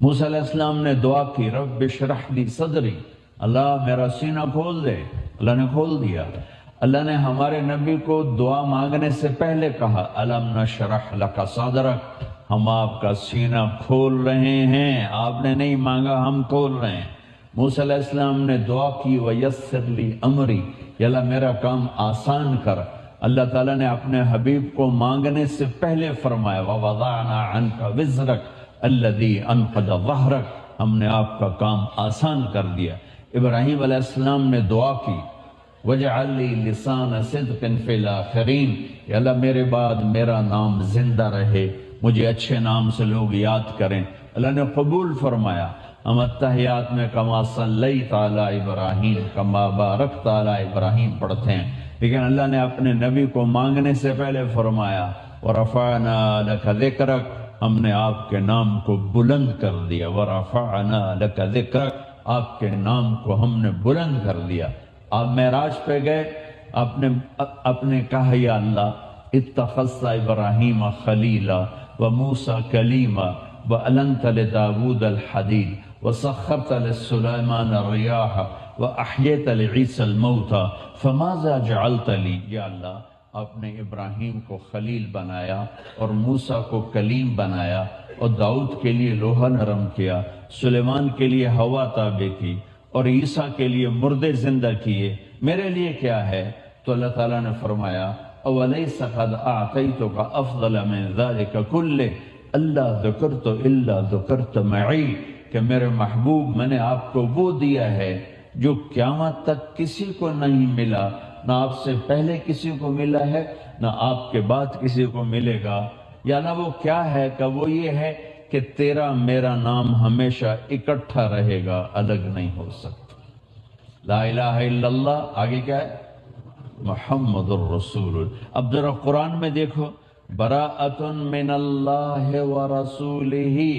موسیٰ علیہ السلام نے دعا کی، رب اشرح لی صدری، اللہ میرا سینہ کھول دے، اللہ نے کھول دیا۔ اللہ نے ہمارے نبی کو دعا مانگنے سے پہلے کہا الم نشرح لک صدرک، ہم آپ کا سینہ کھول رہے ہیں، آپ نے نہیں مانگا، ہم کھول رہے ہیں۔ موسیٰ علیہ السلام نے دعا کی ویسر لی امری، یا اللہ میرا کام آسان کر۔ اللہ تعالیٰ نے اپنے حبیب کو مانگنے سے پہلے فرمایا وَوَضَعْنَا عَنْكَ وِزْرَكَ الَّذِي أَنْقَضَ ظَهْرَكَ، ہم نے آپ کا کام آسان کر دیا۔ ابراہیم علیہ السلام نے دعا کی وَجْعَلْ لِي لِسَانَ صِدْقٍ فِي الْآخِرِينَ، یا اللہ میرے بعد میرا نام زندہ رہے، مجھے اچھے نام سے لوگ یاد کریں۔ اللہ نے قبول فرمایا۔ ہم التحیات میں کما صلیت علی ابراہیم کما بارکت علی ابراہیم پڑھتے ہیں، لیکن اللہ نے اپنے نبی کو مانگنے سے پہلے فرمایا وَرَفَعْنَا لَكَ ذِكْرَكَ، ہم نے آپ کے نام کو بلند کر دیا۔ وَرَفَعْنَا لَكَ ذِكْرَكَ، آپ کے نام کو ہم نے بلند کر دیا۔ آپ معراج پہ گئے، آپ نے کہا یا اللہ اتخذت ابراہیم خلیلا وموسیٰ کلیما وَأَلَنْتَ لِدَاوُودَ الْحَدِيدَ وَسَخَّرْتَ لِسُلَيْمَانَ الرِّيَاحَ وَأَحْيَيْتَ لِعِيسَى الْمَوْتَى فَمَاذَا جَعَلْتَ لِي، یا اللہ آپ نے ابراہیم کو خلیل بنایا اور موسیٰ کو کلیم بنایا اور داؤد کے لیے لوہا نرم کیا، سلیمان کے لیے ہوا تابع کی اور عیسیٰ کے لیے مردے زندہ کیے، میرے لیے کیا ہے؟ تو اللہ تعالیٰ نے فرمایا اَوَلَيْسَ قَدْ أَعْطَيْتُكَ أَفْضَلَ مِنْ ذَلِكَ كُلِّهِ أَلَّا ذُكِرْتُ إِلَّا ذُكِرْتَ مَعِي، کہ میرے محبوب میں نے آپ کو وہ دیا ہے جو قیامت تک کسی کو نہیں ملا، نہ آپ سے پہلے کسی کو ملا ہے نہ آپ کے بعد کسی کو ملے گا۔ یا نہ وہ کیا ہے کہ وہ یہ ہے کہ تیرا میرا نام ہمیشہ اکٹھا رہے گا، الگ نہیں ہو سکتا۔ لا الہ الا اللہ، آگے کیا ہے؟ محمد الرسول اللہ۔ اب ذرا قرآن میں دیکھو براءۃ من اللہ ورسولہ،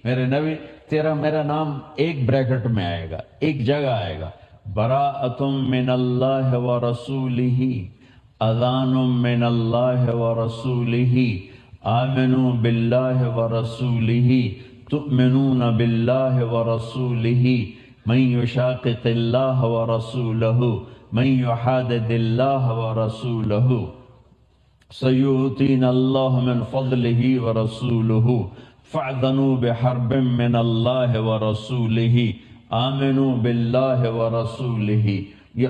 میرے نبی تیرا میرا نام ایک بریکٹ میں آئے گا، ایک جگہ آئے گا، براءۃ من اللہ ورسولہ، اذان من اللہ ورسولہ، آمنوا باللہ ورسولہ، تؤمنون باللہ ورسولہ، من یشاقق اللہ ورسولہ، من یحادد اللہ ورسولہ، سیؤتینا اللہ من فضلہ ورسولہ، فاعذنوا بحرب من اللہ ورسولہ، آمنوا باللہ ورسولہ۔ یہ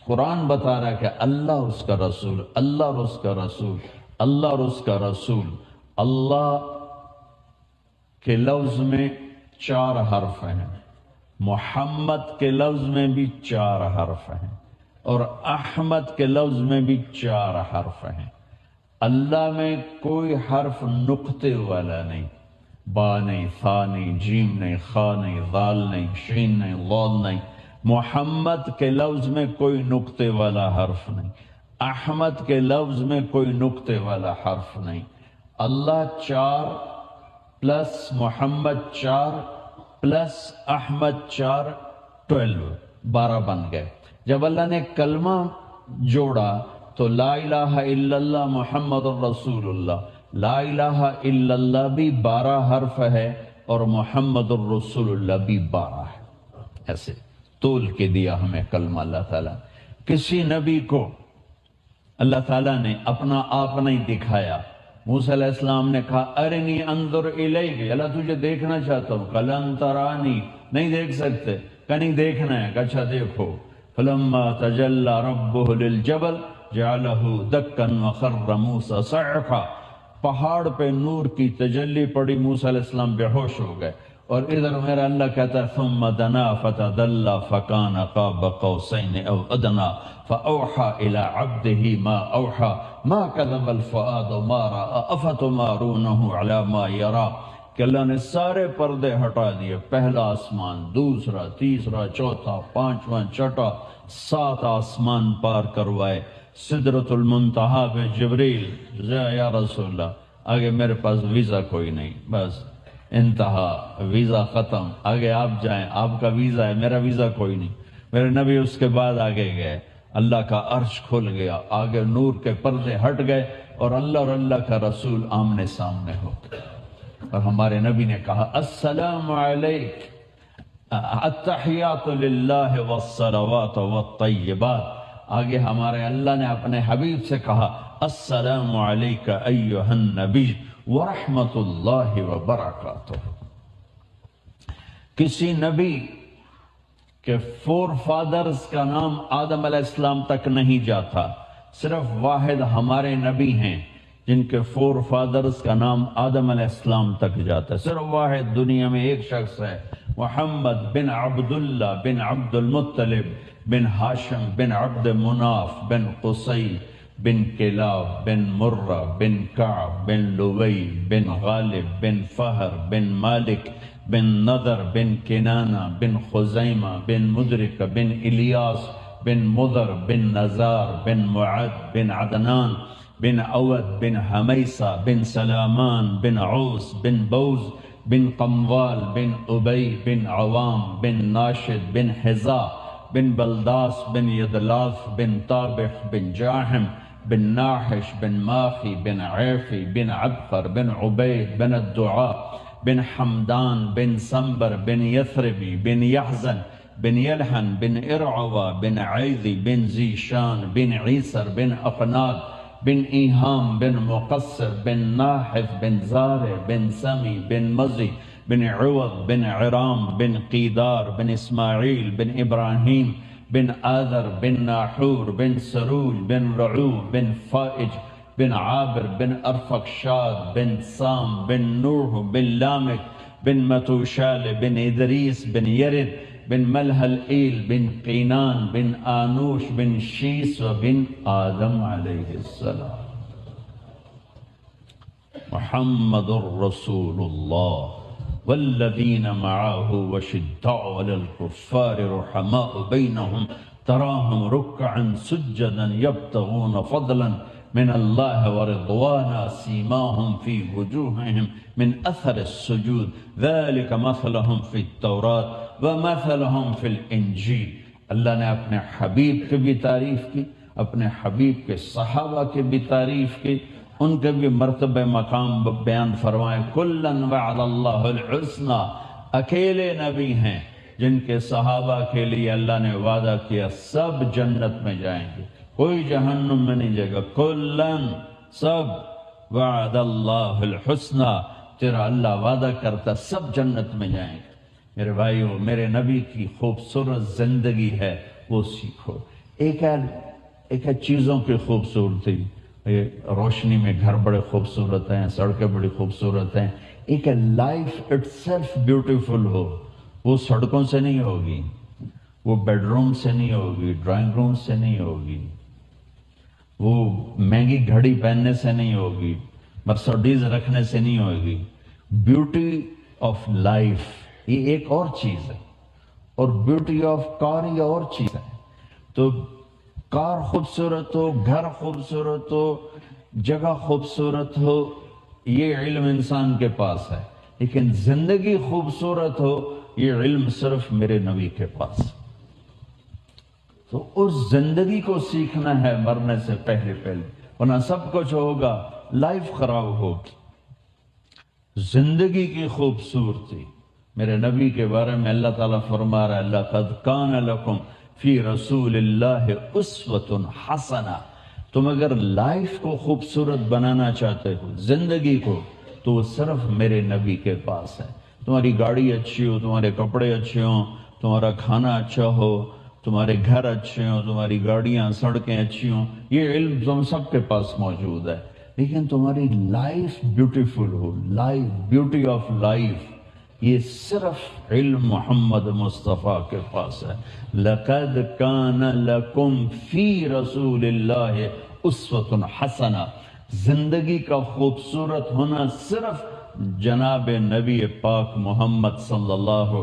قرآن بتا رہا ہے کہ اللہ اس کا رسول، اللہ اور اس کا رسول، اللہ اور اس کا رسول۔ اللہ کے لفظ میں 4 حرف ہیں، محمد کے لفظ میں بھی 4 حرف ہیں، اور احمد کے لفظ میں بھی 4 حرف ہیں۔ اللہ میں کوئی حرف نقطے والا نہیں، با نہیں، ثا نہیں، جیم نہیں، خا نہیں، ذال نہیں، شین نہیں، ضاد نہیں۔ محمد کے لفظ میں کوئی نقطے والا حرف نہیں، احمد کے لفظ میں کوئی نقطے والا حرف نہیں۔ اللہ 4 پلس محمد 4 پلس احمد 4، 12 بن گئے۔ جب اللہ نے کلمہ جوڑا تو لا الہ الا اللہ محمد الرسول اللہ، لا الہ الا اللہ بھی 12 حرف ہے اور محمد الرسول اللہ بھی 12 ہے۔ ایسے تول کے دیا ہمیں کلمہ اللہ تعالیٰ۔ کسی نبی کو اللہ تعالیٰ نے اپنا آپ نہیں دکھایا۔ موسیٰ علیہ السلام نے کہا ارنی انظر الیک، اللہ تجھے دیکھنا چاہتا ہوں، قال لن ترانی، نہیں دیکھ سکتے، کہ نہیں دیکھنا ہے، کہ اچھا دیکھو۔ فلما تجلی ربہ للجبل جعلہ دکا وخر موسیٰ صعقا، پہاڑ پہ نور کی تجلی پڑی، موسیٰ علیہ السلام بے ہوش ہو گئے، اور ادھر میرا اللہ کہتا ہے ثم دنا فتدلی فکان قاب قوسین او ادنا فاوحى الى عبده ما اوحى ما كذب الفؤاد ما راى افتمارونه على ما يرى، کہ اللہ نے سارے پردے ہٹا دیے، پہلا آسمان، دوسرا، تیسرا، چوتھا، پانچواں، چھٹا، 7 آسمان پار کروائے، سدرۃ المنتہا پہ جبریل، یا رسول اللہ آگے میرے پاس ویزا کوئی نہیں، بس انتہا، ویزا ختم، آگے آپ جائیں، آپ کا ویزا ہے، میرا ویزا کوئی نہیں۔ میرے نبی اس کے بعد آگے گئے، اللہ کا عرش کھل گیا، آگے نور کے پردے ہٹ گئے اور اللہ کا رسول آمنے سامنے ہو گئے۔ اور ہمارے نبی نے کہا السلام علیک التحیات للہ والصلوات والطیبات. آگے ہمارے اللہ نے اپنے حبیب سے کہا السلام علیک ایھا النبی ورحمۃ اللہ وبرکاتہ. کسی نبی کہ فور فادرز کا نام آدم علیہ السلام تک نہیں جاتا، صرف واحد ہمارے نبی ہیں جن کے فور فادرز کا نام آدم علیہ السلام تک جاتا ہے. صرف واحد دنیا میں ایک شخص ہے، محمد بن عبداللہ بن عبد المطلب بن ہاشم بن عبد مناف بن قصی بن کلاب بن مرہ بن کعب بن لوی بن غالب بن فہر بن مالک بن نضر بن کنانہ بن خزیمہ بن مدرک بن الیاس بن مضر بن نزار بن معد بن عدنان بن عود بن حمیسہ بن سلامان بن عوس بن بوز بن قموال بن ابی بن عوام بن ناشد بن حزا بن بلداس بن یدلاف بن طابخ بن جاحم بن ناحش بن ماخی بن عیفی بن عبقر بن عبید بن الدعاء بن حمدان بن سنبر بن یثربی بن یحزن بن یلحن بن ارعوہ بن عیذی بن زیشان بن عیسر بن اقناد بن ایہام بن مقصر بن ناحف بن زارع بن سمی بن مزی بن عوض بن عرام بن قیدار بن اسماعیل بن ابراہیم بن آذر بن ناحور بن سروج بن رعو بن فائج بن عابر بن ارفقشاد بن سام بن نوح بن لامک بن متوشال بن ادریس بن یرد بن ملحل ایل بن قینان بن آنوش بن شیس و بن آدم علیہ السلام. محمد الرسول اللہ والذین معاہ وشداء علی الکفار رحماء بینہم تراہم رکعا سجدا یبتغون فضلا من اللہ ورضوانا سیماہم فی وجوہہم من اثر السجود ذالک مثلہم فی التوراۃ ومثلہم فی الانجیل. اللہ نے اپنے حبیب کی بھی تعریف کی، اپنے حبیب کے صحابہ کی بھی تعریف کی، ان کے بھی مرتبہ مقام بیان فرمائے. کلن وعد اللہ الحسنى، اکیلے نبی ہیں جن کے صحابہ کے لیے اللہ نے وعدہ کیا سب جنت میں جائیں گے، کوئی جہنم میں نہیں جائے گا. کلن سب، وعد اللہ الحسنى، تیرا اللہ وعدہ کرتا سب جنت میں جائیں گے. میرے بھائیو، میرے نبی کی خوبصورت زندگی ہے وہ سیکھو. ایک ہے چیزوں کی خوبصورتی، روشنی میں گھر بڑے خوبصورت ہیں، سڑکیں بڑی خوبصورت ہیں. ایک ہے لائف اٹ سیلف بیوٹیفل ہو، وہ سڑکوں سے نہیں ہوگی، وہ بیڈ روم سے نہیں ہوگی، ڈرائنگ روم سے نہیں ہوگی، وہ مہنگی گھڑی پہننے سے نہیں ہوگی، مرسڈیز رکھنے سے نہیں ہوگی. بیوٹی آف لائف یہ ایک اور چیز ہے، اور بیوٹی آف کار یہ اور چیز ہے. تو کار خوبصورت ہو، گھر خوبصورت ہو، جگہ خوبصورت ہو، یہ علم انسان کے پاس ہے، لیکن زندگی خوبصورت ہو یہ علم صرف میرے نبی کے پاس. تو اس زندگی کو سیکھنا ہے مرنے سے پہلے ورنہ سب کچھ ہوگا، لائف خراب ہوگی. زندگی کی خوبصورتی، میرے نبی کے بارے میں اللہ تعالیٰ فرما رہا ہے لَقَدْ كَانَ لَكُمْ فِي رَسُولِ اللَّهِ أُسْوَةٌ حَسَنَةٌ. تم اگر لائف کو خوبصورت بنانا چاہتے ہو، زندگی کو، تو وہ صرف میرے نبی کے پاس ہے. تمہاری گاڑی اچھی ہو، تمہارے کپڑے اچھے ہوں، تمہارا کھانا اچھا ہو، تمہارے گھر اچھے ہوں، تمہاری گاڑیاں سڑکیں اچھی ہوں، یہ علم تم سب کے پاس موجود ہے. لیکن تمہاری life beautiful who, life, beauty of life, یہ صرف علم محمد مصطفیٰ کے پاس ہے. لَقَدْ كَانَ لَكُمْ فِي رَسُولِ اللَّهِ أُسْوَةٌ حَسَنَةٌ. زندگی کا خوبصورت ہونا صرف جناب نبی پاک محمد صلی اللہ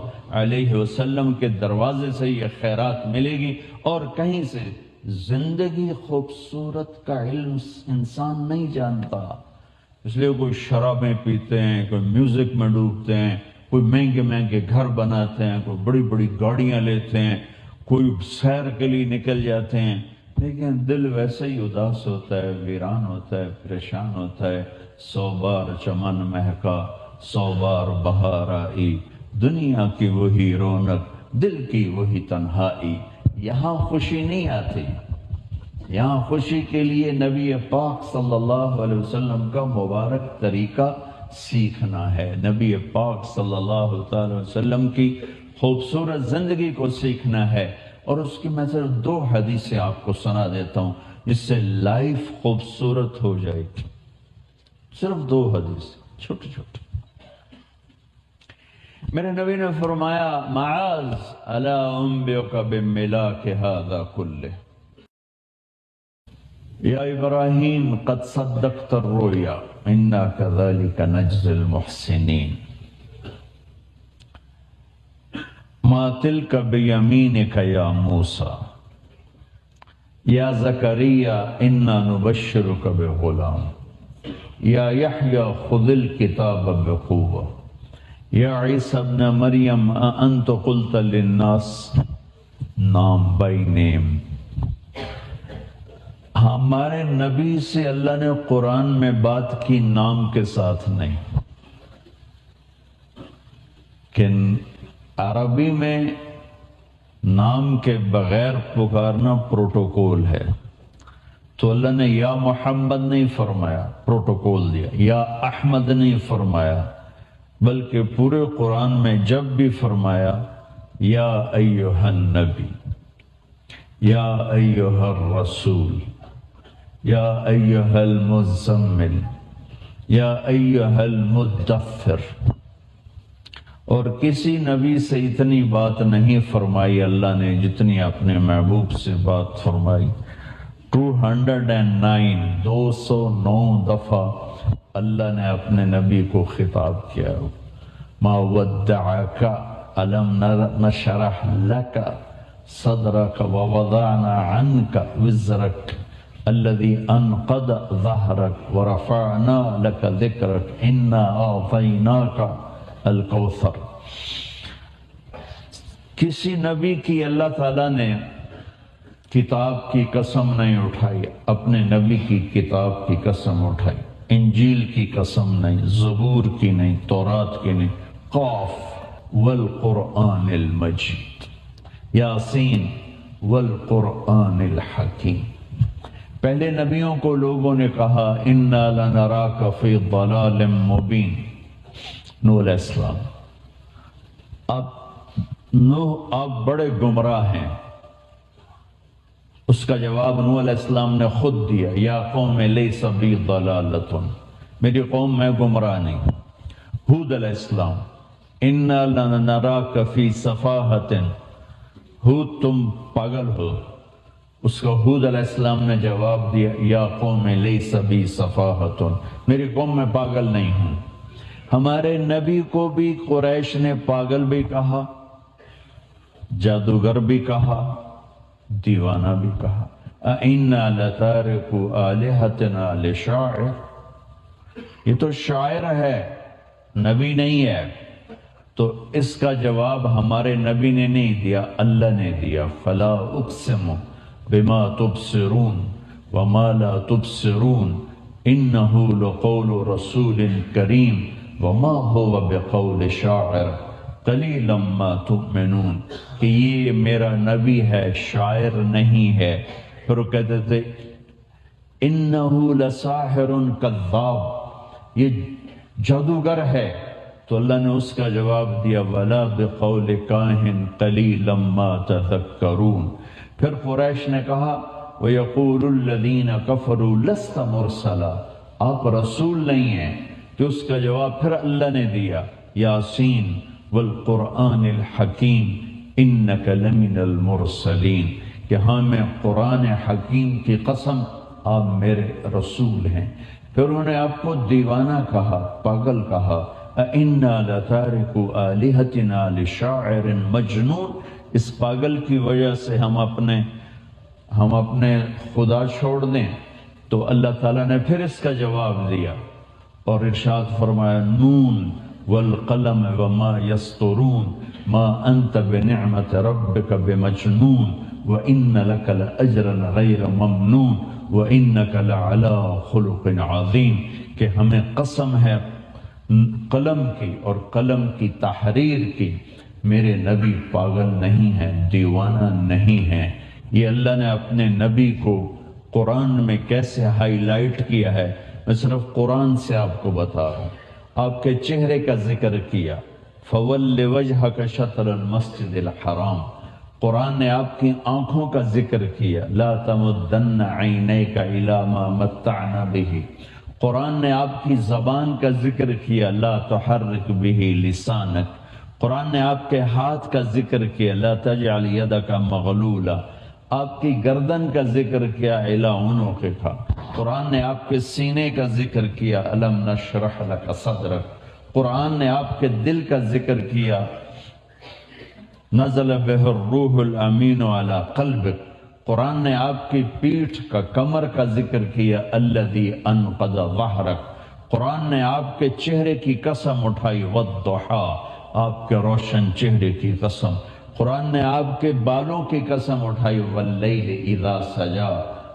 علیہ وسلم کے دروازے سے یہ خیرات ملے گی، اور کہیں سے. زندگی خوبصورت کا علم انسان نہیں جانتا، اس لیے کوئی شرابیں پیتے ہیں، کوئی میوزک میں ڈوبتے ہیں، کوئی مہنگے مہنگے گھر بناتے ہیں، کوئی بڑی بڑی گاڑیاں لیتے ہیں، کوئی سیر کے لیے نکل جاتے ہیں، لیکن دل ویسے ہی اداس ہوتا ہے، ویران ہوتا ہے، پریشان ہوتا ہے. 100 بار چمن مہکا 100 بار بہار آئی، دنیا کی وہی رونق، دل کی وہی تنہائی۔ یہاں خوشی نہیں آتی، یہاں خوشی کے لیے نبی پاک صلی اللہ علیہ وسلم کا مبارک طریقہ سیکھنا ہے، نبی پاک صلی اللہ تعالی وسلم کی خوبصورت زندگی کو سیکھنا ہے۔ اور اس کی میں صرف 2 حدیثیں آپ کو سنا دیتا ہوں جس سے لائف خوبصورت ہو جائے گی، صرف 2 حدیث چھوٹی چھوٹی۔ میرے نبی نے فرمایا معاذ الا انبئک بملاک ھذا کلہ یا ابراہیم قد صدقت الرؤیا انا کذلک نجزی المحسنین ما تلک بیمینک یا موسیٰ یا زکریا انا نبشرک بغلام یا یحییٰ خذ الکتاب بقوة یا عیسیٰ ابن مریم انت قلت للناس، نام بائی نیم۔ ہمارے نبی سے اللہ نے قرآن میں بات کی نام کے ساتھ نہیں، کہ عربی میں نام کے بغیر پکارنا پروٹوکول ہے، تو اللہ نے یا محمد نہیں فرمایا، پروٹوکول دیا، یا احمد نہیں فرمایا، بلکہ پورے قرآن میں جب بھی فرمایا یا ایہا النبی، یا ایہا الرسول، یا ایہا المزمل، یا ایہا المدثر، اور کسی نبی سے اتنی بات نہیں فرمائی اللہ نے جتنی اپنے محبوب سے بات فرمائی۔ 209 دفعہ اللہ نے اپنے نبی کو خطاب کیا۔ ما ودعک الم نشرح لک صدرک ووضعنا عنک وزرک الذي انقض ظهرك ورفعنا لك ذكرك انا اعطيناك الكوثر۔ کسی نبی کی اللہ تعالیٰ نے کتاب کی قسم نہیں اٹھائی، اپنے نبی کی کتاب کی قسم اٹھائی، انجیل کی قسم نہیں، زبور کی نہیں، تورات کی نہیں۔ قاف والقرآن المجید، یاسین والقرآن الحکیم۔ پہلے نبیوں کو لوگوں نے کہا اِنَّا لَنَرَاكَ فِي ضَلَالٍ مُبِينٍ، نوح علیہ السلام، نوح آپ بڑے گمراہ ہیں۔ اس کا جواب نوح علیہ السلام نے خود دیا، یا قوم لیس بی ضلالۃ، میری قوم میں گمراہ نہیں۔ ہود علیہ السلام، اِنَّا لَنَرَاكَ فِي سَفَاهَةٍ، ہود تم پاگل ہو۔ اس کو ہود علیہ السلام نے جواب دیا، یا قوم لیس بی سفاہۃ، میری قوم میں پاگل نہیں ہوں۔ ہمارے نبی کو بھی قریش نے پاگل بھی کہا، جادوگر بھی کہا، دیوانہ بھی کہا۔ اِنَّا لَتَارِكُ آلِهَتِنَا لِشَاعِرٍ، یہ تو شاعر ہے، نبی نہیں ہے۔ تو اس کا جواب ہمارے نبی نے نہیں دیا، اللہ نے دیا۔ فَلَا أُقْسِمُ بما تبصرون وما لا تبصرون انه لقول رسول کریم وما هو بقول شاعر قلیلا ما تؤمنون، کہ یہ میرا نبی ہے، شاعر نہیں ہے۔ پھر وہ کہتے تھے انه لساحر کذاب، یہ جادوگر ہے۔ تو اللہ نے اس کا جواب دیا ولا بقول کاہن قلیلا ما تذکرون۔ پھر قریش نے کہا وَيَقُولُ الَّذِينَ كَفَرُوا لَسْتَ مُرْسَلًا، آپ رسول نہیں ہیں۔ تو اس کا جواب پھر اللہ نے دیا، یاسین والقرآن الحکیم انک لمن المرسلین، کہ ہاں میں قرآن حکیم کی قسم آپ میرے رسول ہیں۔ پھر انہوں نے آپ کو دیوانہ کہا، پاگل کہا۔ اِنَّا لَتَارِكُ آلِهَتِنَا لِشَاعِرٍ مَجْنُونٍ، اس پاگل کی وجہ سے ہم اپنے خدا چھوڑ دیں؟ تو اللہ تعالیٰ نے پھر اس کا جواب دیا اور ارشاد فرمایا نون والقلم وما يسطرون ما انت بنعمت ربك بمجنون وان لك لاجرا غير ممنون وانك لعلى خلق عظیم، کہ ہمیں قسم ہے قلم کی اور قلم کی تحریر کی، میرے نبی پاگل نہیں ہیں، دیوانہ نہیں ہیں۔ یہ اللہ نے اپنے نبی کو قرآن میں کیسے ہائی لائٹ کیا ہے، میں صرف قرآن سے آپ کو بتا رہا ہوں۔ آپ کے چہرے کا ذکر کیا، فَوَلِّ وَجْهَكَ شَطْرَ الْمَسْجِدِ الْحَرَامِ، قرآن نے آپ کی آنکھوں کا ذکر کیا، لَا تَمُدَّنَّ عَيْنَيْكَ إِلَى مَا مَتَّعْنَا بِهِ، قرآن نے آپ کی زبان کا ذکر کیا، لا تحرک بہ لسانک، قرآن نے آپ کے ہاتھ کا ذکر کیا، لا تجعل یدک مغلولا، آپ کی گردن کا ذکر کیا، الی عنقک، قرآن نے آپ کے سینے کا ذکر کیا، الم نشرح لک صدرک، قرآن نے آپ کے دل کا ذکر کیا، نزل بہ الروح الامین علی قلبک، قرآن نے آپ کی پیٹھ کا کمر کا ذکر کیا، الذی انقض ظہرک، قرآن نے آپ کے چہرے کی قسم اٹھائی، والضحا، آپ کے روشن چہرے کی قسم، قرآن نے آپ کے بالوں کی قسم اٹھائی، واللیل اذا سجا،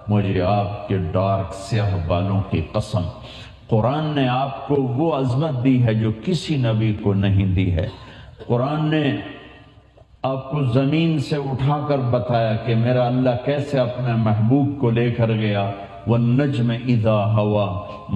مجھے آپ کے ڈارک سیاہ بالوں کی قسم، قرآن نے آپ کو وہ عظمت دی ہے جو کسی نبی کو نہیں دی ہے، قرآن نے آپ کو زمین سے اٹھا کر بتایا کہ میرا اللہ کیسے اپنے محبوب کو لے کر گیا، والنجم اذا ہوا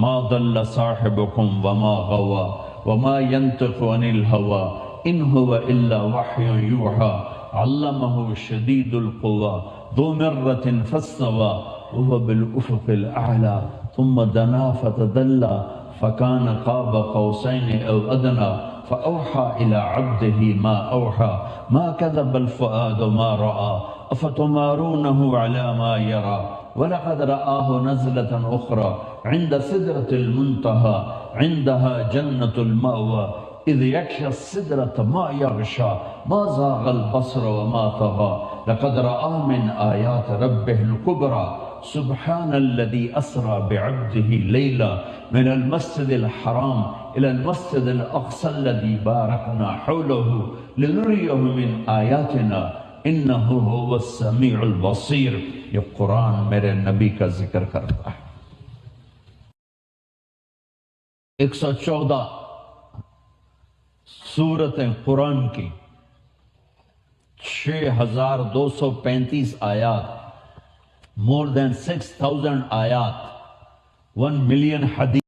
ما ضل صاحبکم وما غوا وما ينطق عن الهوى ان هو الا وحی یوحى علمه شدید القوى ذو مرة فاستوى وهو بالافق الاعلى ثم دنا فتدلى فكان قاب قوسين او ادنى فأوحى إلى عبده ما أوحى ما كذب الفؤاد ما رأى أفتمارونه على ما يرى ولقد رآه نزلة أخرى عند سدرة المنتهى عندها جنة المأوى إذ يغشى السدرة ما يغشى ما زاغ البصر وما طغى لقد رأى من آيات ربه الكبرى سبحان الذي أسرى بعبده ليلا من المسجد الحرام إلى المسجد الأقصى الذي باركنا حوله لنريه من آياتنا إنه هو السميع البصير۔ یہ قرآن میرے نبی کا ذکر کرتا ہے۔ 114 سورتیں قرآن کی، 6235 آیات، more than 6000 آیات، 1 million حدیث۔